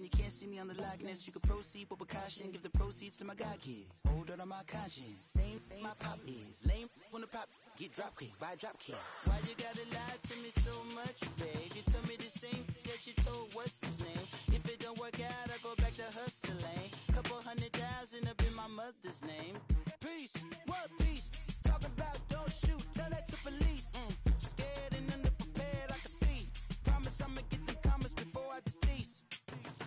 You can't see me on the likeness. You can proceed with precaution. Give the proceeds to my God kids. Hold on my conscience. Same my pop is. Lame on the pop. Get drop kick. Buy drop kick. Why you gotta lie to me so much, babe? You tell me the same that you told what's his name. If it don't work out, I go back to hustling. Couple 100,000 up in my mother's name. Peace. What peace? Talking about don't shoot. Tell that to police. Scared and underprepared, I can see. Promise I'ma get them comments before I decease.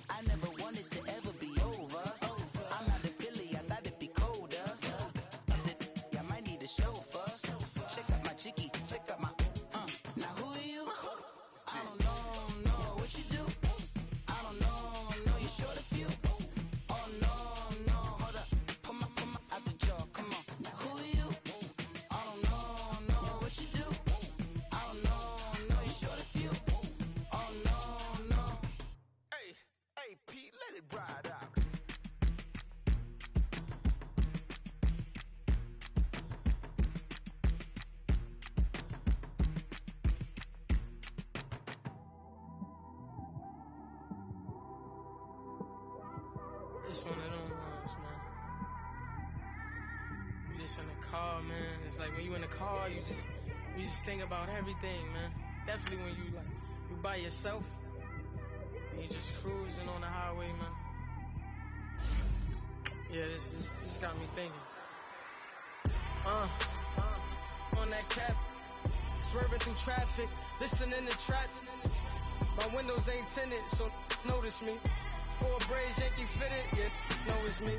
I never wanted to ever be over. I'm not a Philly, I thought it'd be colder. I might need a chauffeur. Check out my chicky, check out my now who are you? I don't know what you do. I don't know you short a few. Oh no, hold up. Come on, out the jaw, come on. Now who are you? I don't know what you do. I don't know you short a few. Oh no. Hey, Pete, let it ride out. It's one of them ones, man. You just in the car, man. It's like when you in the car, you just think about everything, man. Definitely when you by yourself and you just cruising on the highway, man. Yeah, this got me thinking. On that cap, swerving through traffic, listening to trap. My windows ain't tinted, so notice me. 4 braids, Yankee fitted, yeah, know it's me.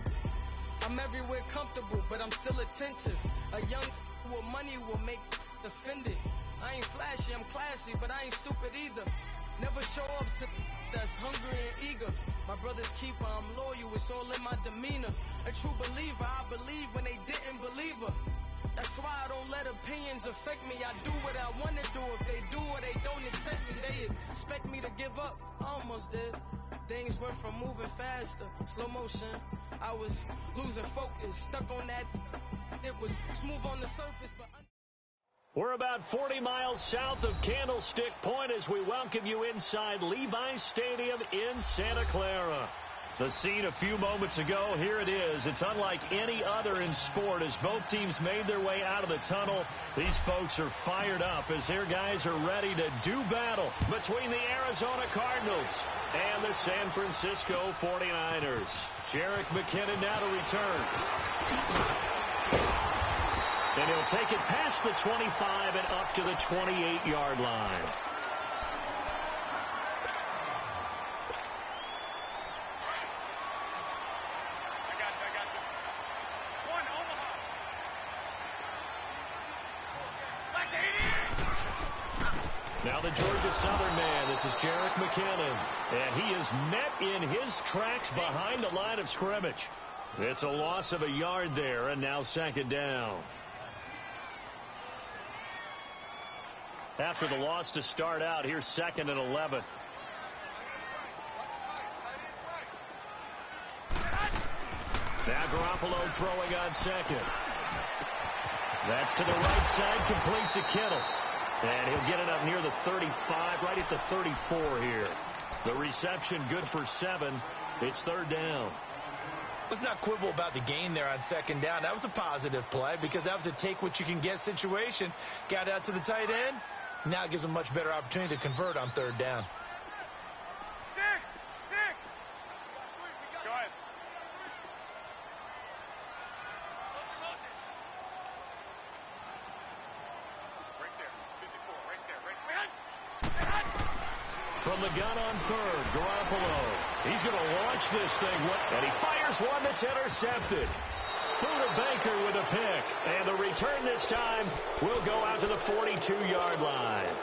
I'm everywhere comfortable, but I'm still attentive. A young with money will make offended. I ain't flashy, I'm classy, but I ain't stupid either. Never show up to that's hungry and eager. My brother's keeper, I'm loyal, it's all in my demeanor. A true believer, I believe when they didn't believe her. That's why I don't let opinions affect me. I do what I want to do. If they do or they don't accept me, they expect me to give up. I almost did. Things went from moving faster, slow motion. I was losing focus, stuck on that. It was smooth on the surface, but... We're about 40 miles south of Candlestick Point as we welcome you inside Levi's Stadium in Santa Clara. The scene a few moments ago, here it is. It's unlike any other in sport as both teams made their way out of the tunnel. These folks are fired up as their guys are ready to do battle between the Arizona Cardinals and the San Francisco 49ers. Jerick McKinnon now to return. And he'll take it past the 25 and up to the 28-yard line. Now the Georgia Southern man, this is Jerick McKinnon, and he is met in his tracks behind the line of scrimmage. It's a loss of a yard there, and now second down. After the loss to start out, here's 2nd and 11. Now Garoppolo throwing on second. That's to the right side, complete to Kittle. And he'll get it up near the 35, right at the 34 here. The reception good for 7. It's 3rd down. Let's not quibble about the gain there on 2nd down. That was a positive play because that was a take-what-you-can-get situation. Got out to the tight end. Now it gives them a much better opportunity to convert on 3rd down. Go ahead. Right there. 54. Right there. From the gun on 3rd, Garoppolo. He's going to launch this thing. And he fires one that's intercepted. Buda Baker with a pick. And the return this time will go out to the 42-yard line.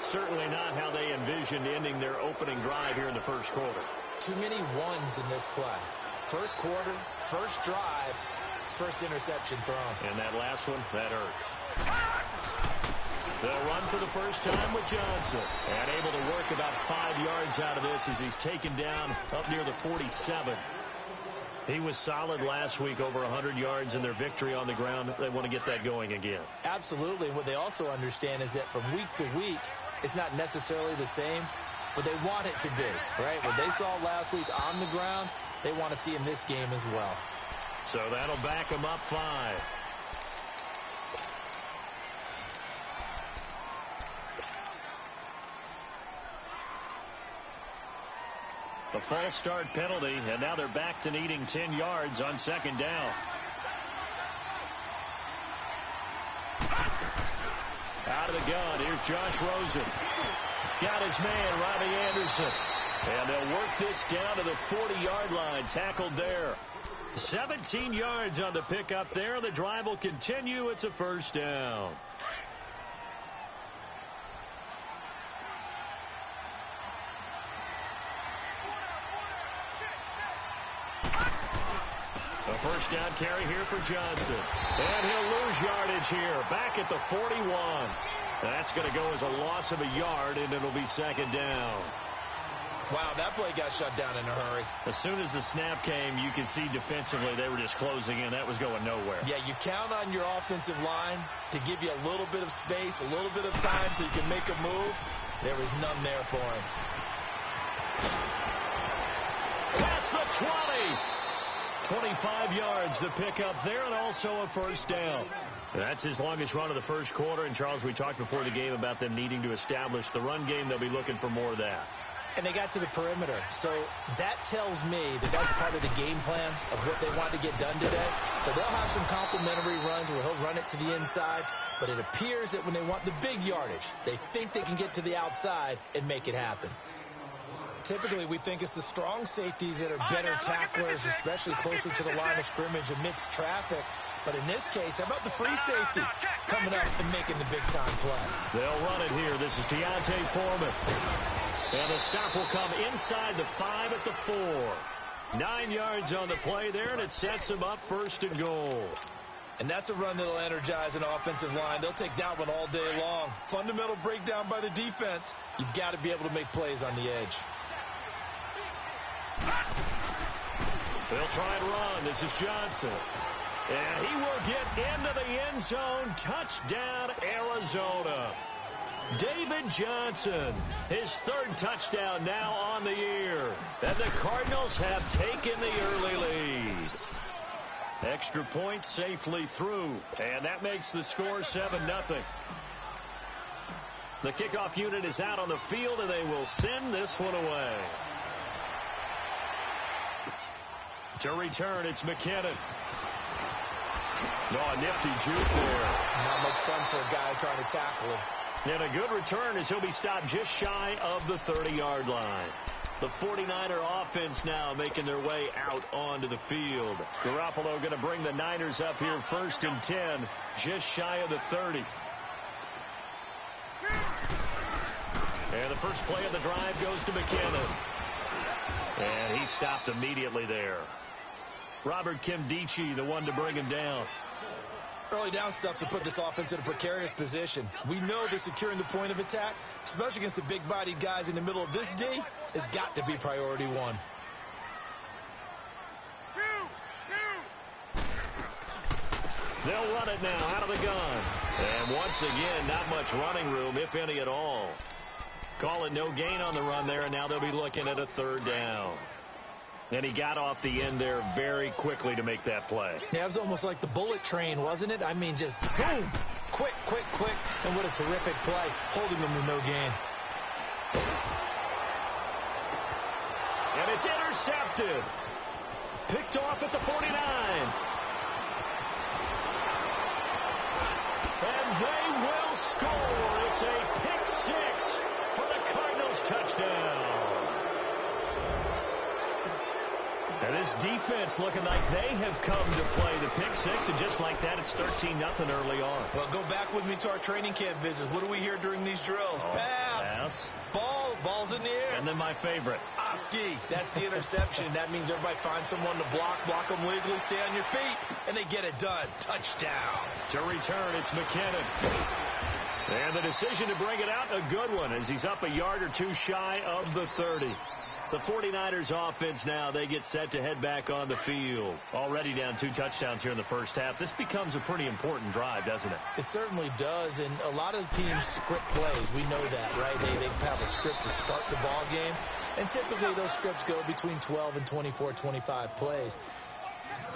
Certainly not how they envisioned ending their opening drive here in the first quarter. Too many ones in this play. First quarter, first drive, first interception thrown. And that last one, that hurts. They'll run for the first time with Johnson. And able to work about 5 yards out of this as he's taken down up near the 47. He was solid last week, over 100 yards in their victory on the ground. They want to get that going again. Absolutely. What they also understand is that from week to week, it's not necessarily the same. but they want it to be, right? What they saw last week on the ground, they want to see in this game as well. So that'll back them up 5. The false start penalty, and now they're back to needing 10 yards on second down. Out of the gun, here's Josh Rosen. Got his man, Robbie Anderson. And they'll work this down to the 40-yard line, tackled there. 17 yards on the pickup there. The drive will continue. It's a first down. A first down carry here for Johnson. And he'll lose yardage here. Back at the 41. That's going to go as a loss of a yard, and it'll be second down. Wow, that play got shut down in a hurry. As soon as the snap came, you could see defensively they were just closing in. That was going nowhere. Yeah, you count on your offensive line to give you a little bit of space, a little bit of time so you can make a move. There was none there for him. Past the 20. 25 yards to pick up there, and also a first down. That's his longest run of the first quarter. And, Charles, we talked before the game about them needing to establish the run game. They'll be looking for more of that. And they got to the perimeter. So that tells me that that's part of the game plan of what they want to get done today. So they'll have some complementary runs where he'll run it to the inside. But it appears that when they want the big yardage, they think they can get to the outside and make it happen. Typically, we think it's the strong safeties that are better tacklers, especially closer to the line of scrimmage amidst traffic. But in this case, how about the free safety coming up and making the big-time play? They'll run it here. This is Deontay Foreman. And the stop will come inside the 5 at the 4. 9 yards on the play there, and it sets them up first and goal. And that's a run that'll energize an offensive line. They'll take that one all day long. Fundamental breakdown by the defense. You've got to be able to make plays on the edge. They'll try and run. This is Johnson. And he will get into the end zone. Touchdown, Arizona. David Johnson, his 3rd touchdown now on the year. And the Cardinals have taken the early lead. Extra point safely through. And that makes the score 7-0. The kickoff unit is out on the field, and they will send this one away. To return, it's McKinnon. Oh, a nifty juke there. Not much fun for a guy trying to tackle him. And a good return as he'll be stopped just shy of the 30-yard line. The 49er offense now making their way out onto the field. Garoppolo going to bring the Niners up here 1st and 10, just shy of the 30. And the first play of the drive goes to McKinnon. And he stopped immediately there. Robert Kimdichie, the one to bring him down. Early down stuff to put this offense in a precarious position. We know that securing the point of attack, especially against the big-bodied guys in the middle of this D, has got to be priority 1. They'll run it now out of the gun. And once again, not much running room, if any at all. Call it no gain on the run there, and now they'll be looking at a 3rd down. And he got off the end there very quickly to make that play. Yeah, it was almost like the bullet train, wasn't it? I mean, just zoom. Quick, quick, quick. And what a terrific play, holding them to no gain. And it's intercepted. Picked off at the 49. And they will score. It's a pick 6 for the Cardinals touchdown. And this defense looking like they have come to play the pick 6, and just like that, it's 13-0 early on. Well, go back with me to our training camp visits. What do we hear during these drills? Pass. Ball's in the air. And then my favorite. Oski. That's the interception. That means everybody finds someone to block them legally, stay on your feet, and they get it done. Touchdown. To return, it's McKinnon. And the decision to bring it out, a good one, as he's up a yard or two shy of the 30. The 49ers offense now, they get set to head back on the field. Already down 2 touchdowns here in the first half. This becomes a pretty important drive, doesn't it? It certainly does, and a lot of the teams script plays. We know that, right? They have a script to start the ball game, and typically those scripts go between 12 and 24, 25 plays.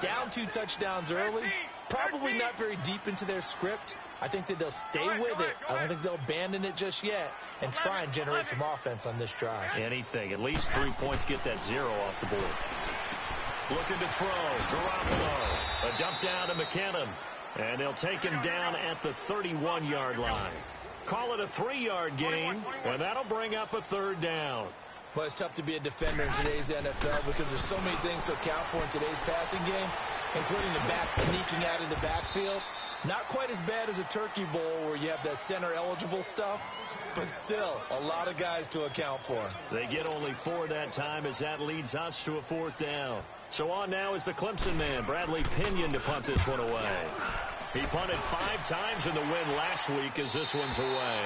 Down 2 touchdowns early, probably not very deep into their script. I think that they'll stay with it. I don't think they'll abandon it just yet and try and generate some offense on this drive. Anything. At least 3 points, get that 0 off the board. Looking to throw. Garoppolo. A dump down to McKinnon. And they'll take him down at the 31-yard line. Call it a 3-yard gain, and that'll bring up a 3rd down. Well, it's tough to be a defender in today's NFL because there's so many things to account for in today's passing game, including the back sneaking out of the backfield. Not quite as bad as a turkey bowl where you have that center-eligible stuff, but still a lot of guys to account for. They get only 4 that time as that leads us to a 4th down. So on now is the Clemson man, Bradley Pinion, to punt this one away. He punted 5 times in the win last week as this one's away.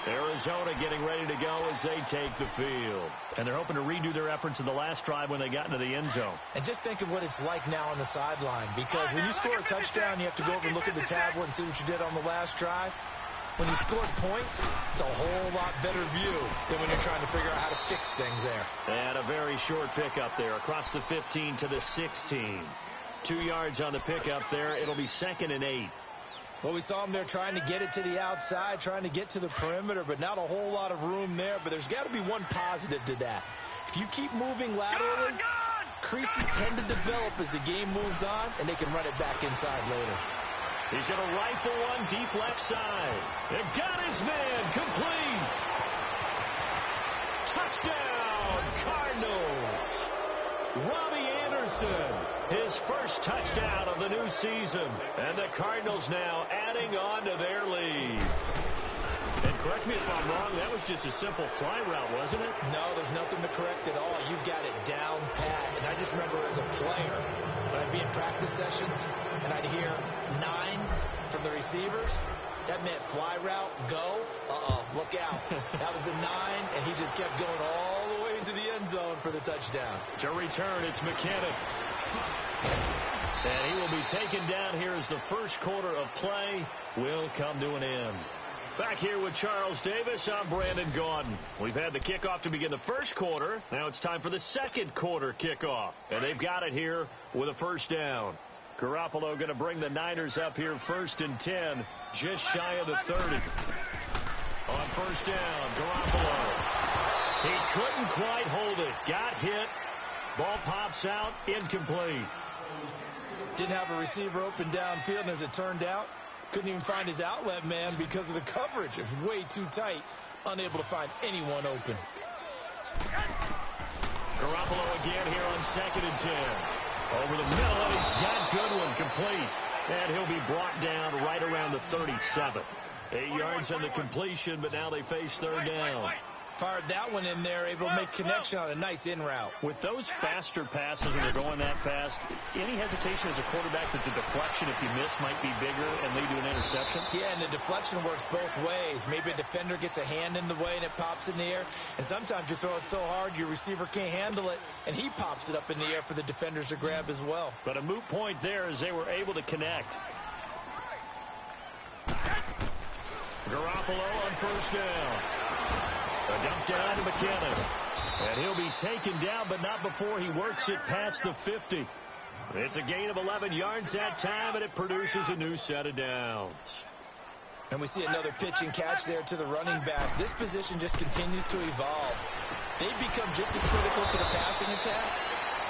Arizona getting ready to go as they take the field. And they're hoping to redo their efforts in the last drive when they got into the end zone. And just think of what it's like now on the sideline, because when you score a touchdown, you have to go over and look at the tablet and see what you did on the last drive. When you scored points, it's a whole lot better view than when you're trying to figure out how to fix things there. And a very short pickup there across the 15 to the 16. 2 yards on the pickup there. It'll be 2nd and 8. Well, we saw him there trying to get it to the outside, trying to get to the perimeter, but not a whole lot of room there. But there's got to be one positive to that. If you keep moving laterally, creases tend to develop as the game moves on, and they can run it back inside later. He's going to rifle one deep left side. It got his man complete. Touchdown, Cardinals. Robbie Anderson, his first touchdown of the new season. And the Cardinals now adding on to their lead. And correct me if I'm wrong, that was just a simple fly route, wasn't it? No, there's nothing to correct at all. You got it down pat. And I just remember as a player, when I'd be in practice sessions and I'd hear 9 from the receivers, that meant fly route, go, look out. That was the 9, and he just kept going all the way into the end zone for the touchdown. To return, it's McKinnon. And he will be taken down here as the first quarter of play will come to an end. Back here with Charles Davis, I'm Brandon Gaudin. We've had the kickoff to begin the first quarter. Now it's time for the second quarter kickoff. And they've got it here with a 1st down. Garoppolo going to bring the Niners up here 1st and 10, just shy of the 30. On 1st down, Garoppolo. He couldn't quite hold it. Got hit. Ball pops out, incomplete. Didn't have a receiver open downfield, and as it turned out, couldn't even find his outlet man because of the coverage. It was way too tight, unable to find anyone open. Garoppolo again here on 2nd and 10. Over the middle, and he's got Goodwin complete. And he'll be brought down right around the 37. 8 yards on the completion, but now they face 3rd down. Fired that one in there, able to make connection on a nice in route. With those faster passes, and they're going that fast, any hesitation as a quarterback that the deflection, if you miss, might be bigger and lead to an interception? Yeah, and the deflection works both ways. Maybe a defender gets a hand in the way and it pops in the air. And sometimes you throw it so hard your receiver can't handle it, and he pops it up in the air for the defenders to grab as well. But a moot point there as they were able to connect. Garoppolo on 1st down. A dump down to McKinnon. And he'll be taken down, but not before he works it past the 50. It's a gain of 11 yards that time, and it produces a new set of downs. And we see another pitch and catch there to the running back. This position just continues to evolve. They've become just as critical to the passing attack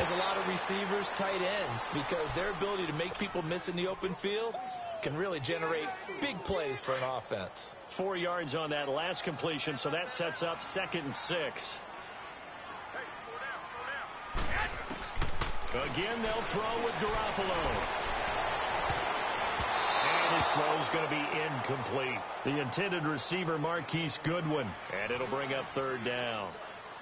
as a lot of receivers, tight ends, because their ability to make people miss in the open field can really generate big plays for an offense. 4 yards on that last completion, so that sets up 2nd and 6. Again, they'll throw with Garoppolo. And his throw's going to be incomplete. The intended receiver, Marquise Goodwin. And it'll bring up 3rd down.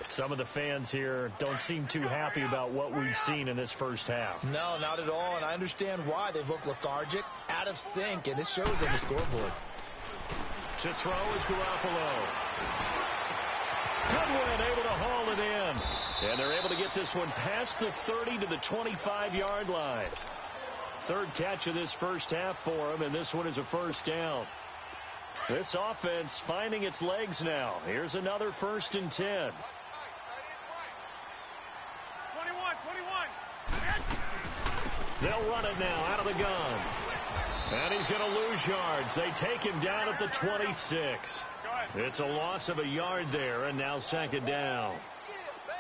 Some of the fans here don't seem too happy about what we've seen in this first half. No, not at all, and I understand why. They've looked lethargic, out of sync, and it shows on the scoreboard. To throw is Garoppolo. Goodwin able to haul it in. And they're able to get this one past the 30 to the 25-yard line. Third catch of this first half for him, and this one is a first down. This offense finding its legs now. Here's another 1st and 10. 21. They'll run it now out of the gun. And he's going to lose yards. They take him down at the 26. It's a loss of a yard there, and now 2nd down.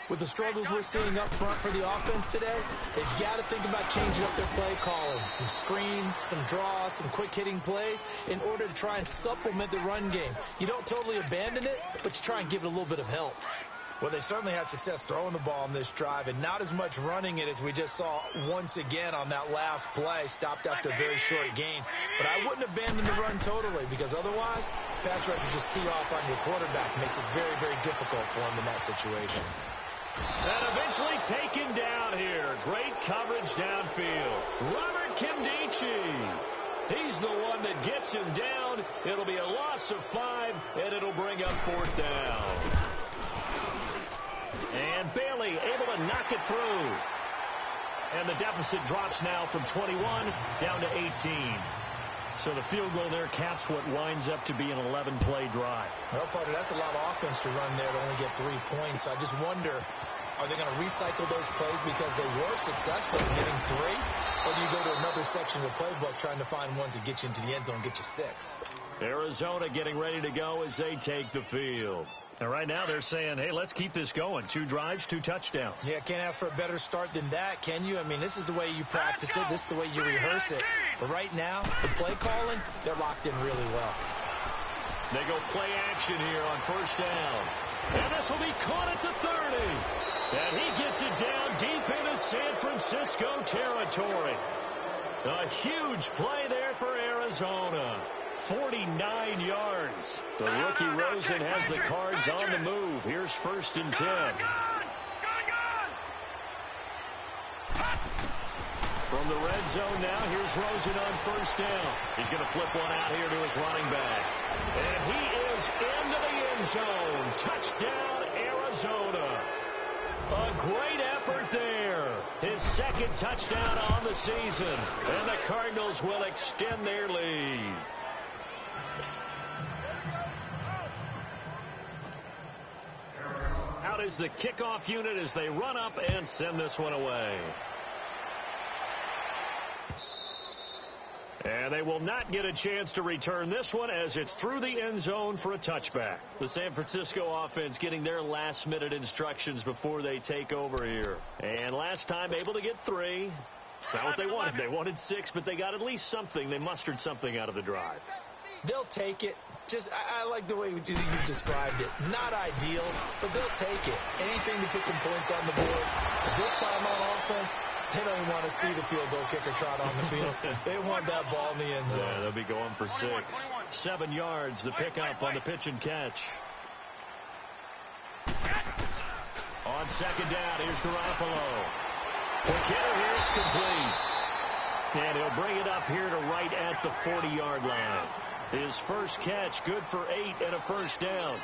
With the struggles we're seeing up front for the offense today, they've got to think about changing up their play calling. Some screens, some draws, some quick-hitting plays in order to try and supplement the run game. You don't totally abandon it, but you try and give it a little bit of help. Well, they certainly had success throwing the ball on this drive and not as much running it as we just saw once again on that last play, stopped after a very short gain. But I wouldn't abandon the run totally because otherwise, pass rushers just tee off on your quarterback. Makes it very, very difficult for him in that situation. And eventually taken down here. Great coverage downfield. Robert Kimdichie. He's the one that gets him down. It'll be a loss of 5, and it'll bring up 4th down. And Bailey able to knock it through. And the deficit drops now from 21 down to 18. So the field goal there caps what winds up to be an 11-play drive. Well, Potter, that's a lot of offense to run there to only get 3 points. I just wonder, are they going to recycle those plays because they were successful in getting 3? Or do you go to another section of the playbook trying to find ones that get you into the end zone and get you 6? Arizona getting ready to go as they take the field. And right now they're saying, hey, let's keep this going. 2 drives, 2 touchdowns. Yeah, can't ask for a better start than that, can you? I mean, this is the way you practice it. This is the way you rehearse it. But right now, the play calling, they're locked in really well. They go play action here on 1st down. And this will be caught at the 30. And he gets it down deep into San Francisco territory. A huge play there for Arizona. 49 yards. The rookie Rosen has the Cards on the move. Here's 1st and 10. From the red zone now, here's Rosen on 1st down. He's going to flip one out here to his running back. And he is into the end zone. Touchdown, Arizona. A great effort there. His 2nd touchdown on the season. And the Cardinals will extend their lead. Out is the kickoff unit as they run up and send this one away. And they will not get a chance to return this one as it's through the end zone for a touchback. The San Francisco offense getting their last-minute instructions before they take over here. And last time able to get 3. It's not what they wanted. They wanted 6, but they got at least something. They mustered something out of the drive. They'll take it. I like the way you described it. Not ideal, but they'll take it. Anything to put some points on the board. But this time on offense, they don't even want to see the field goal kicker trot on the field. They want that ball in the end zone. Yeah, they'll be going for 6. 7 yards, the pickup on the pitch and catch. On 2nd down, here's Garoppolo. Quick hitter here, it's complete. And he'll bring it up here to right at the 40-yard line. His first catch, good for 8 and a 1st down.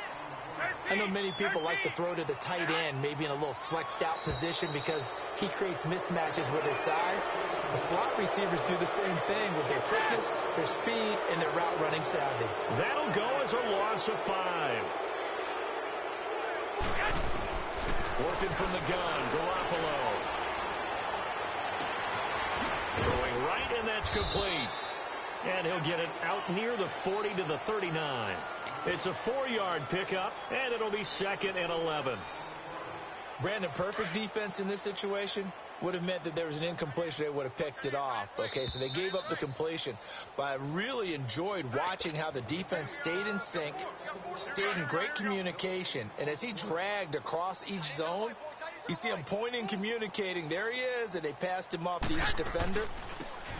I know many people like to throw to the tight end, maybe in a little flexed out position because he creates mismatches with his size. The slot receivers do the same thing with their quickness, their speed, and their route running savvy. That'll go as a loss of 5. Working from the gun, Garoppolo. Throwing right, and that's complete. And he'll get it out near the 40 to the 39. It's a 4-yard pickup, and it'll be 2nd and 11. Brandon, perfect defense in this situation would have meant that there was an incompletion. They would have picked it off. Okay, so they gave up the completion. But I really enjoyed watching how the defense stayed in sync, stayed in great communication. And as he dragged across each zone, you see him pointing, communicating. There he is, and they passed him off to each defender.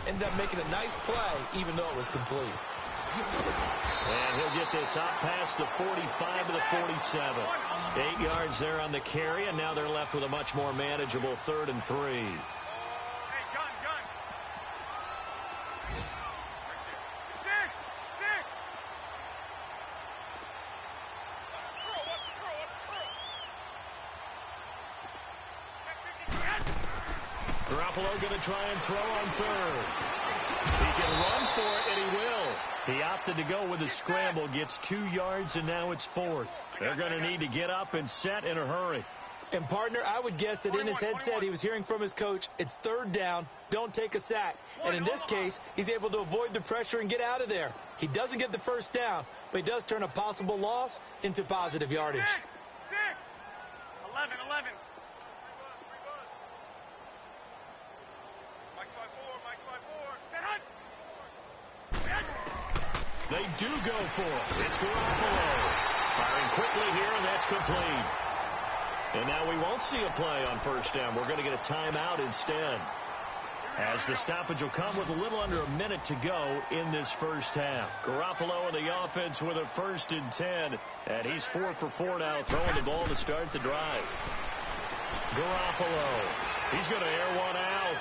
Ended up making a nice play, even though it was complete. And he'll get this up past the 45 to the 47. 8 yards there on the carry, and now they're left with a much more manageable 3rd and 3. Hey, gun. Six. Garoppolo going to try and throw on third. He can run for it, and he will. He opted to go with a scramble, gets 2 yards, and now it's 4th. They're going to need to get up and set in a hurry. And, partner, I would guess that in his headset he was hearing from his coach, it's 3rd down, don't take a sack. And in this case, he's able to avoid the pressure and get out of there. He doesn't get the 1st down, but he does turn a possible loss into positive yardage. 11. They do go for it. It's Garoppolo. Firing quickly here, and that's complete. And now we won't see a play on 1st down. We're going to get a timeout instead, as the stoppage will come with a little under a minute to go in this 1st half. Garoppolo and the offense with a 1st and 10, and he's 4 for 4 now, throwing the ball to start the drive. Garoppolo, he's going to air one out.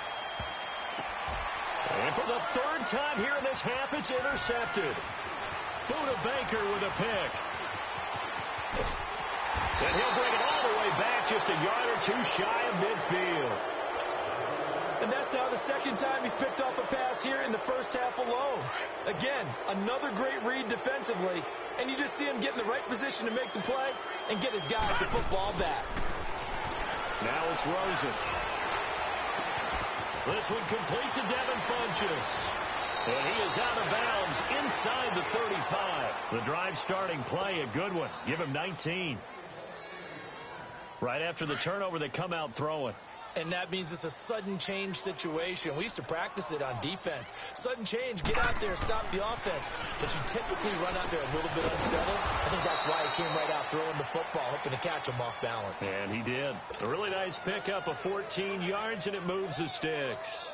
And for the 3rd time here in this half, it's intercepted. Buda Baker with a pick. And he'll bring it all the way back, just a yard or 2 shy of midfield. And that's now the 2nd time he's picked off a pass here in the 1st half alone. Again, another great read defensively, and you just see him get in the right position to make the play and get his guys the football back. Now it's Rosen. This one complete to Devin Funchess. And he is out of bounds inside the 35. The drive starting play, a good one. Give him 19. Right after the turnover, they come out throwing. And that means it's a sudden change situation. We used to practice it on defense. Sudden change, get out there, stop the offense. But you typically run out there a little bit unsettled. I think that's why he came right out throwing the football, hoping to catch him off balance. And he did. A really nice pickup of 14 yards, and it moves the sticks.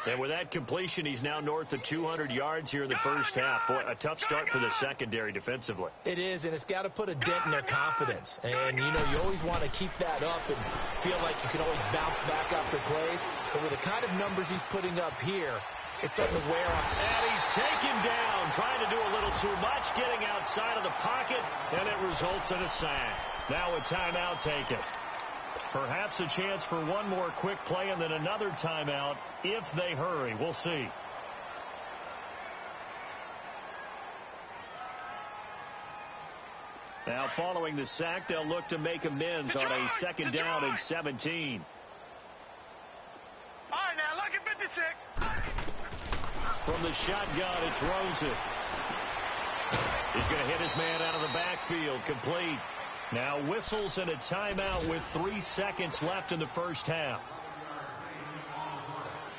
And with that completion, he's now north of 200 yards here in the 1st half. Boy, a tough start for the secondary defensively. It is, and it's got to put a dent in their confidence. And, you know, you always want to keep that up and feel like you can always bounce back after plays. But with the kind of numbers he's putting up here, it's starting to wear on. And he's taken down, trying to do a little too much, getting outside of the pocket, and it results in a sack. Now a timeout taken. Perhaps a chance for one more quick play and then another timeout if they hurry. We'll see. Now following the sack, they'll look to make amends on a 2nd down and 17. All right, now look at 56. From the shotgun, it's Rosen. He's going to hit his man out of the backfield, complete. Now whistles and a timeout with 3 seconds left in the 1st half.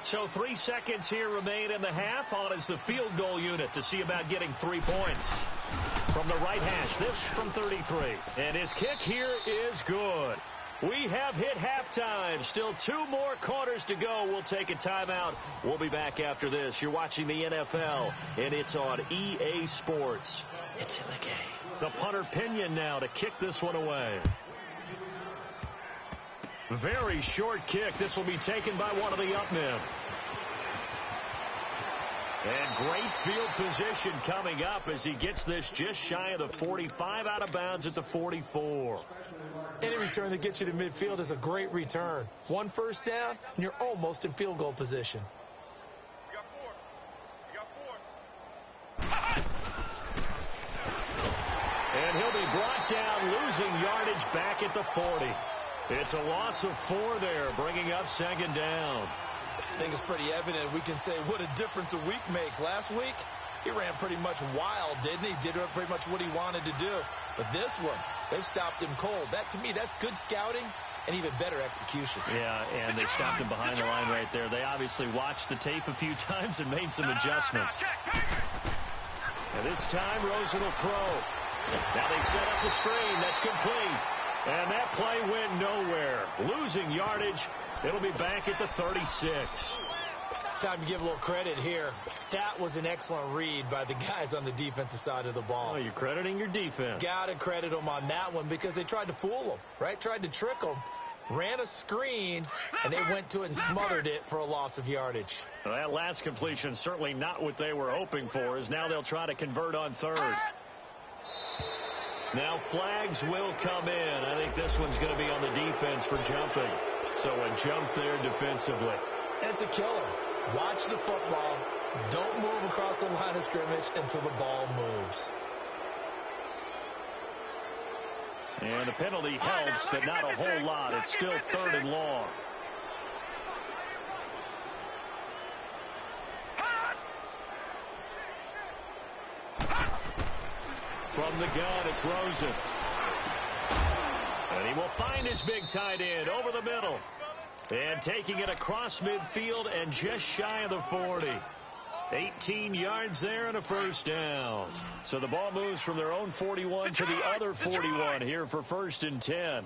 So 3 seconds here remain in the half. On is the field goal unit to see about getting 3 points. From the right hash, this from 33. And his kick here is good. We have hit halftime. Still 2 more quarters to go. We'll take a timeout. We'll be back after this. You're watching the NFL, and it's on EA Sports. It's in the game. The punter Pinion now to kick this one away. Very short kick. This will be taken by one of the up men. And great field position coming up as he gets this just shy of the 45, out of bounds at the 44. Any return that gets you to midfield is a great return. 1 1st down, and you're almost in field goal position. And he'll be brought down, losing yardage back at the 40. It's a loss of 4 there, bringing up 2nd down. I think it's pretty evident. We can say what a difference a week makes. Last week, he ran pretty much wild, didn't he? Did pretty much what he wanted to do. But this one, they've stopped him cold. That, to me, that's good scouting and even better execution. Yeah, and they stopped him behind the line right there. They obviously watched the tape a few times and made some adjustments. And this time, Rosen will throw. Now they set up the screen. That's complete. And that play went nowhere. Losing yardage. It'll be back at the 36. Time to give a little credit here. That was an excellent read by the guys on the defensive side of the ball. Oh, you're crediting your defense. Got to credit them on that one because they tried to fool them, right? Tried to trick them. Ran a screen, and they went to it and smothered it for a loss of yardage. Well, that last completion certainly not what they were hoping for, as now they'll try to convert on 3rd. Now flags will come in. I think this one's going to be on the defense for jumping. So a jump there defensively. It's a killer. Watch the football. Don't move across the line of scrimmage until the ball moves. And the penalty helps, but not a whole lot. It's still 3rd and long. From the gun, it's Rosen. And he will find his big tight end over the middle. And taking it across midfield and just shy of the 40. 18 yards there and a first down. So the ball moves from their own 41 to the other 41 here for 1st and 10.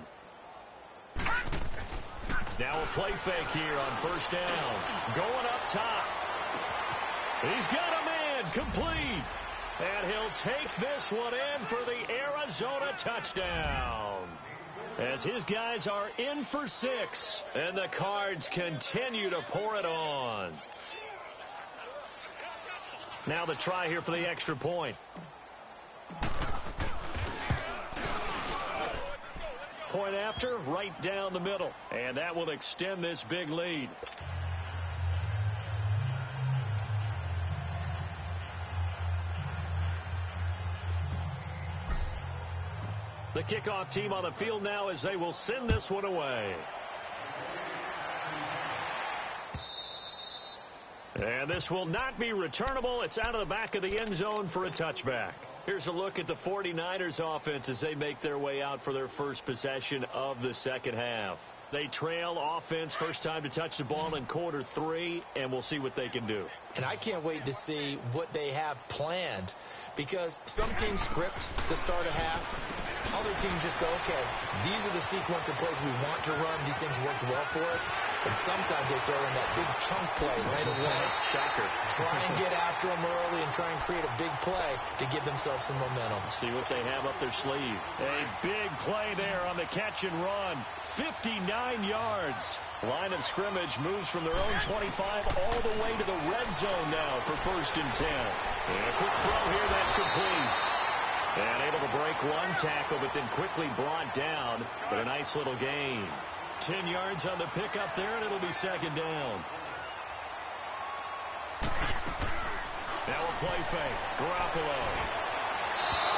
Now a play fake here on 1st down. Going up top. He's got a man complete. And he'll take this one in for the Arizona touchdown. As his guys are in for 6. And the Cards continue to pour it on. Now the try here for the extra point. Point after, right down the middle. And that will extend this big lead. The kickoff team on the field now as they will send this one away. And this will not be returnable. It's out of the back of the end zone for a touchback. Here's a look at the 49ers offense as they make their way out for their first possession of the second half. They trail offense first time to touch the ball in quarter 3, and we'll see what they can do. And I can't wait to see what they have planned, because some teams script to start a half. Other teams just go, okay, these are the sequence of plays we want to run. These things worked well for us. And sometimes they throw in that big chunk play right away. Shocker. Try and get after them early and try and create a big play to give themselves some momentum. See what they have up their sleeve. A big play there on the catch and run. 59 yards. Line of scrimmage moves from their own 25 all the way to the red zone now for 1st and 10. And a quick throw here, that's complete. And able to break one tackle, but then quickly brought down. But a nice little gain. 10 yards on the pickup there, and it'll be 2nd down. Now a play fake. Garoppolo.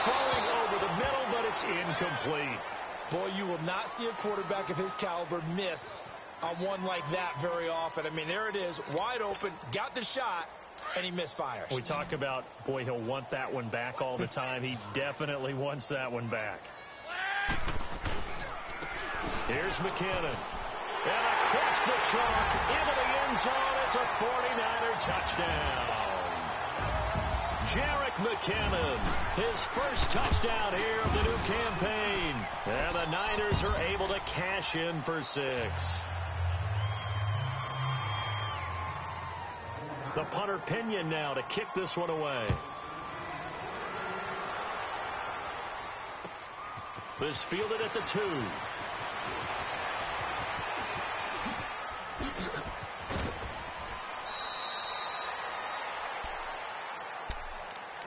Throwing over the middle, but it's incomplete. Boy, you will not see a quarterback of his caliber miss on one like that very often. I mean, there it is, wide open, got the shot, and he misfires. We talk about, boy, he'll want that one back all the time. He definitely wants that one back. Here's McKinnon. And across the chalk into the end zone. It's a 49er touchdown. Jerick McKinnon, his first touchdown here of the new campaign. And the Niners are able to cash in for 6. The punter Pinion now to kick this one away. This fielded at the 2.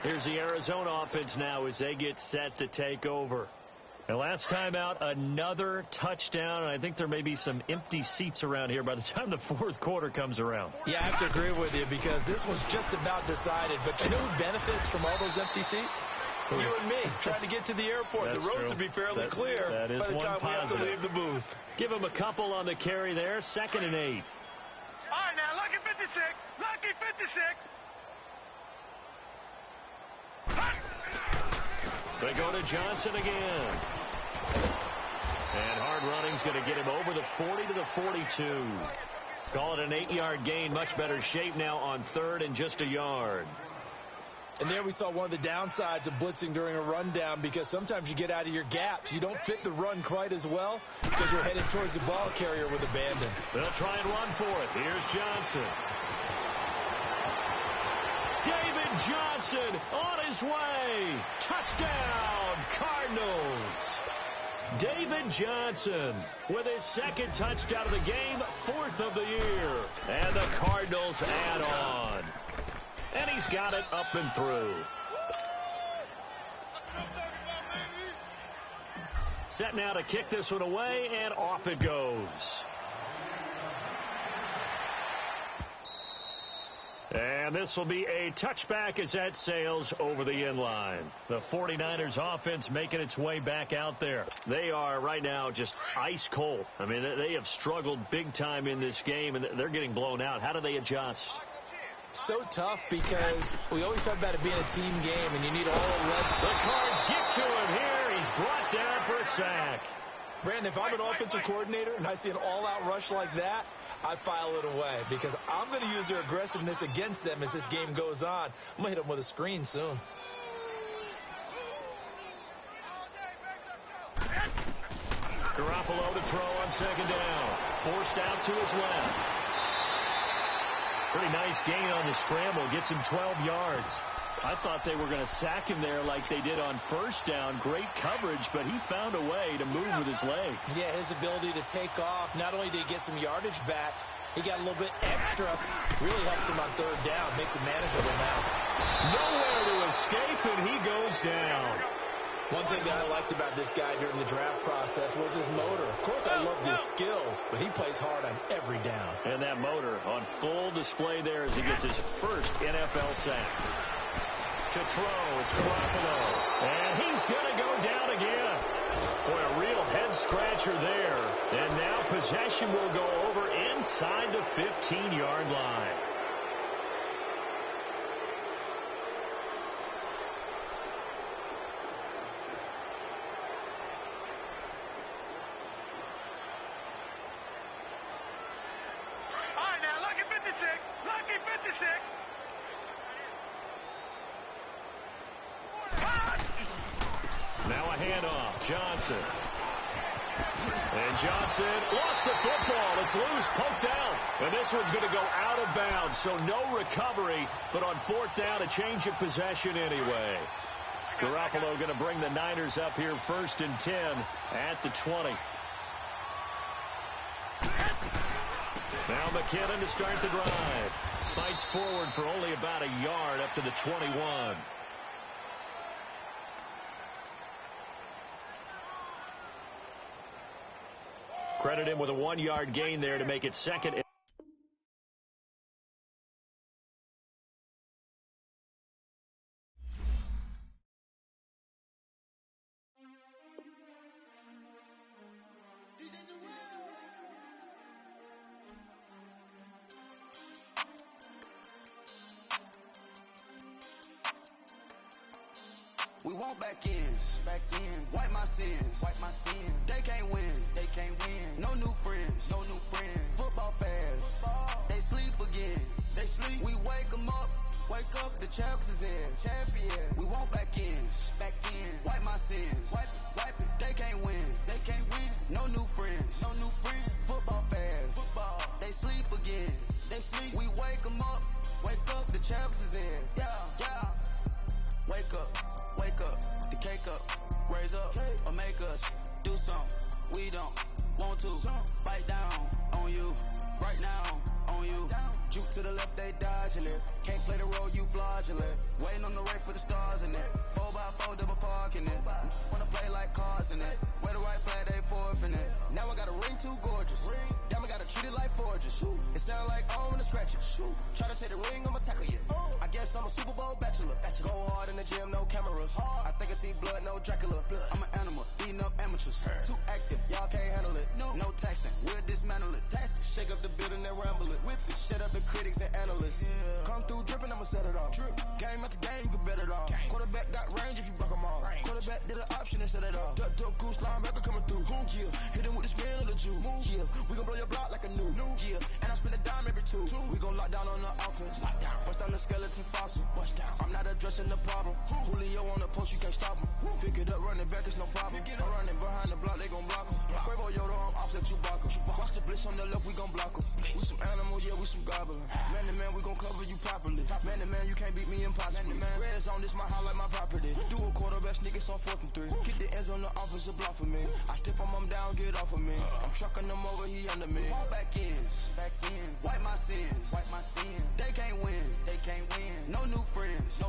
Here's the Arizona offense now as they get set to take over. And last time out, another touchdown. And I think there may be some empty seats around here by the time the 4th quarter comes around. Yeah, I have to agree with you because this was just about decided. But you know who benefits from all those empty seats? You and me, trying to get to the airport. That's the roads true. will be fairly clear that is by the one time positive. we have to leave the booth. Give him a couple on the carry there. 2nd and 8. All right, now, lucky 56. Lucky 56. They go to Johnson again. And hard running's going to get him over the 40 to the 42. Call it an 8-yard gain. Much better shape now on 3rd and just a yard. And there we saw one of the downsides of blitzing during a rundown because sometimes you get out of your gaps. You don't fit the run quite as well because you're headed towards the ball carrier with abandon. They'll try and run for it. Here's Johnson. David Johnson on his way. Touchdown, Cardinals. David Johnson with his 2nd touchdown of the game, 4th of the year. And the Cardinals add on. And he's got it up and through. Set now to kick this one away, and off it goes. And this will be a touchback as that sails over the inline. The 49ers offense making its way back out there. They are right now just ice cold. I mean, they have struggled big time in this game, and they're getting blown out. How do they adjust? So tough because we always talk about it being a team game, and you need all 11. The Cards get to him here. He's brought down for a sack. Brandon, if I'm an offensive coordinator and I see an all-out rush like that, I file it away because I'm going to use their aggressiveness against them as this game goes on. I'm going to hit them with a screen soon. Garoppolo to throw on second down. Forced out to his left. Pretty nice gain on the scramble. Gets him 12 yards. I thought they were going to sack him there like they did on first down. Great coverage, but he found a way to move with his legs. Yeah, his ability to take off. Not only did he get some yardage back, he got a little bit extra. Really helps him on third down. Makes it manageable now. Nowhere to escape, and he goes down. One thing that I liked about this guy during the draft process was his motor. Of course, I loved his skills, but he plays hard on every down. And that motor on full display there as he gets his first NFL sack. To throw, it's Garoppolo. And he's going to go down again. Boy, a real head-scratcher there. And now possession will go over inside the 15-yard line. All right, now, lucky 56. Lucky 56. Now a handoff. Johnson. And Johnson lost the football. It's loose, poked out. And this one's going to go out of bounds, so no recovery. But on fourth down, a change of possession anyway. Garoppolo going to bring the Niners up here 1st and 10 at the 20. Now McKinnon to start the drive. Fights forward for only about a yard up to the 21. Credit him with a 1-yard gain there to make it second. We want back ends. Wipe my sins. They can't win. No new friends. Football fans. They sleep again. We wake them up. The champs is in. We want back ends. Wipe my sins. Wipe it. They can't win. No new friends. Football fans. They sleep again. We wake them up. The champs is in. Yeah. Wake up, the cake up, raise up, or make us do something we don't want to. Bite down on you, right now on you. Juke to the left, they dodging it. Can't play the role, you fraudulent. Waiting on the right for the stars in it. 4x4 double parking it. Wanna play like cars in it. Where the right flag, they forfeiting it. Now I got a ring too gorgeous. Damn, I gotta treat it like forges. It sound like I'm gonna scratch it. Try to take the ring, I'ma tackle you. I guess I'm a Super Bowl bachelor. Go hard in the gym, no cameras. I think I see blood, no Dracula. I'm an animal, eating up amateurs. Too active, y'all can't handle it. No taxing, we'll dismantle it. Shake up the building and ramble it. Whip it, shut up the critics and analysts. Come through dripping, I'ma set it off. Game after game, you can bet it off. Quarterback got range if you block them all. Quarterback did an option and set it off. Duck goose, linebacker coming through. Yeah, hit him with the spin of the Jew. Yeah, we gon' blow your block like a new. Yeah, and I spend a dime every two. We gon' lock down on the offense. Bust down the skeleton fossil. I'm not addressing the problem. Julio on the post, you can't stop him. Pick it up, running back, it's no problem. I'm running behind the block, they gon' block him. Quavo Yoda, I'm offset Chewbacca. Watch the blitz on the left, we gon' block him. We some animal, yeah, we some goblin. Man to man, we gon' cover you properly. Man to man, you can't beat me impossibly. Red zone, this my highlight, my property. Do a quarterback sneak, it's on 4th and 3. Kick the ends on the offensive block for me. I step on him down, get off of me. I'm trucking them over, he under me. Back ends. Wipe my sins. They can't win. No new friends.